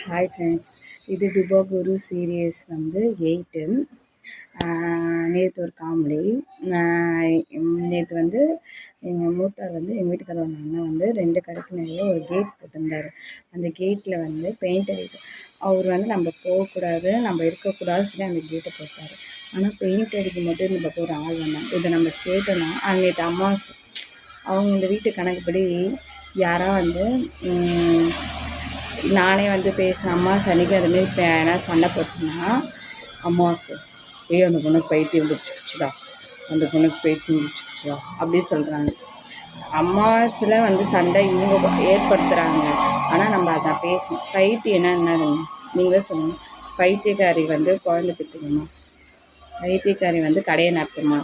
Hi friends, இது Biba குரு serious வந்து 8. நேற்று ஒரு காமெடி. நேற்று வந்து எங்கள் மூத்தார் வந்து எங்கள் வீட்டுக்காரோட அண்ணன் வந்து 2 கடைக்கு நிறைய ஒரு கேட் போட்டிருந்தார். அந்த கேட்டில் வந்து பெயிண்ட் அடிக்க அவர் வந்து நம்ம போகக்கூடாது, நம்ம இருக்கக்கூடாது சொல்லி அந்த கேட்டை போட்டார். ஆனால் பெயிண்ட் அடிக்கும் போது இந்த பக்கம் ஒரு ஆள் வந்தாங்க. இதை நம்ம கேட்டோன்னா நேற்று அமாவாசை, அவங்க இந்த வீட்டு கணக்குப்படி யாராக வந்து நானே வந்து பேசினேன், அம்மா சனிக்கிழமை இப்போ ஏன்னா சண்டை போட்டேன்னா அமாவாசை அந்த பொண்ணுக்கு பைத்தியம் பிடிச்சிக்கிச்சுடா, அந்த பொண்ணுக்கு பைத்தியம் பிடிச்சிக்கிச்சுடா அப்படி சொல்கிறாங்க. அமாவாசையில் வந்து சண்டை இவங்க ஏற்படுத்துகிறாங்க. ஆனால் நம்ம அதை பேசணும். பைத்தியம்னா என்னது நீங்களே சொல்லுங்கள். பைத்தியக்காரி வந்து குழந்தை பெற்றுக்கணுமா? பைத்தியக்காரி வந்து கடையை நடத்துமா?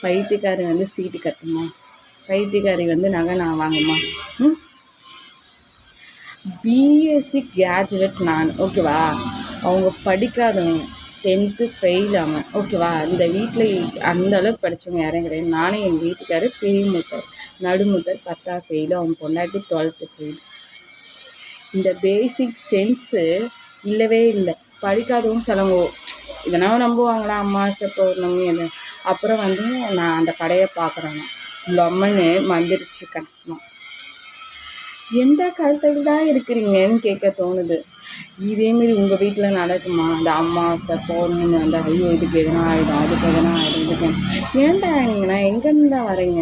பைத்தியக்காரி வந்து சீட்டு கட்டுமா? பைத்தியக்காரி வந்து நகை நான் வாங்குமா? பிஎஸ்சி கிராஜுவேட் நான், ஓகேவா? அவங்க படிக்காதவங்க, 10th ஃபெயில் ஆகும், ஓகேவா? இந்த வீட்டில் அந்த அளவுக்கு படித்தவங்க யாரும் கிடையாது. நானே எங்கள் வீட்டுக்காரு பெரிய மூத்தார், நடுமூத்தார் 10th ஃபெயிலு, அவங்க பொண்டாட்டி 12th ஃபெயில். இந்த பேசிக் சென்ஸு இல்லவே இல்லை. படிக்காதவங்க சிலவங்க இதனால் நம்புவாங்களா? அமாவாசை பௌர்ணமி அது. அப்புறம் வந்து நான் அந்த கடையை பார்க்குறேன்னா லெமனு மந்திரிச்சு கட்டணும். எந்த காலத்தில் தான் இருக்கிறீங்கன்னு கேட்க தோணுது. இதேமாரி உங்கள் வீட்டில் நடக்குமா? அந்த அமாவாசை பௌர்ணமி அந்த ஐயோ இதுக்கு எதனா ஆகிடும், அதுக்கு எதனா ஆகிடும், இதுக்கு ஏன்டா நீங்கண்ணா எங்கேருந்து தான் வரீங்க?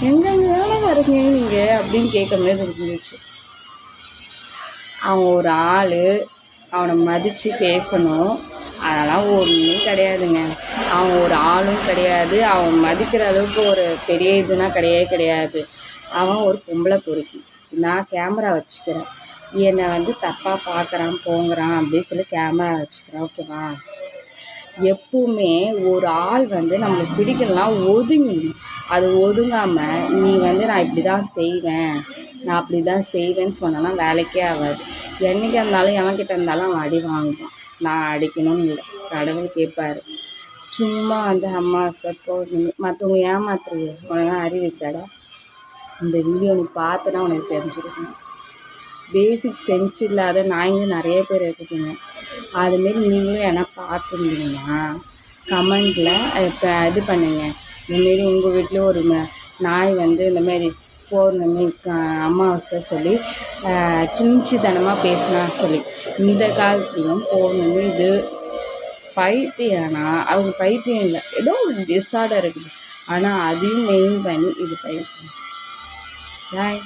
எங்கேருந்து தானே வரீங்க நீங்கள் அப்படின்னு கேட்க மாதிரி இருந்துச்சு. அவன் ஒரு ஆள், அவனை மதித்து பேசணும். அதெல்லாம் ஒன்றும் கிடையாதுங்க. அவன் ஒரு ஆளும் கிடையாது, அவன் மதிக்கிற அளவுக்கு ஒரு பெரிய இதுனா கிடையாது. அவன் ஒரு பொம்பளை பொறுக்கி. நான் கேமரா வச்சுக்கிறேன், என்னை வந்து தப்பாக பார்க்குறான் போங்கிறான் அப்படின்னு சொல்லி கேமரா வச்சுக்கிறேன், ஓகேவா? எப்பவுமே ஒரு ஆள் வந்து நம்மளுக்கு பிடிக்கலனா ஒதுங்கி, அது ஒதுங்காமல் நீ வந்து நான் இப்படி தான் செய்வேன், நான் அப்படி தான் செய்வேன்னு சொன்னேன்னா வேலைக்கே ஆகாது. என்றைக்கு இருந்தாலும் எவன்கிட்ட இருந்தாலும் அவன் அடி வாங்குவான். நான் அடிக்கணும்னு இல்லை, கடவுள் கேட்பார். சும்மா வந்து அமாவாசை பௌர்ணமி மற்றவங்க ஏமாத்துறது உனக்கு அறிவித்தாடா. இந்த வீடியோ நீ பார்த்தனா உனக்கு தெரிஞ்சிருக்கணும். பேசிக் சென்ஸ் இல்லாத நாய்ங்க நிறைய பேர் இருக்குதுங்க. அதுமாரி நீங்களும் ஏன்னா பார்த்துருந்தீங்கன்னா கமெண்டில் இப்போ இது பண்ணுங்க. இந்தமாரி உங்கள் வீட்டில் ஒரு நாய் வந்து இந்தமாரி பௌர்ணமி அமாவாசை சொல்லி கிழிச்சித்தனமாக பேசினா சொல்லி. இந்த காலத்துலையும் பௌர்ணமி இது பைத்தியம்னா அவங்க பைத்தியம் இல்லை, ஏதோ ஒரு டிஸார்டர் இருக்குது. ஆனால் அதையும் மெயின் பண்ணி இது பைத்தியம். Bye.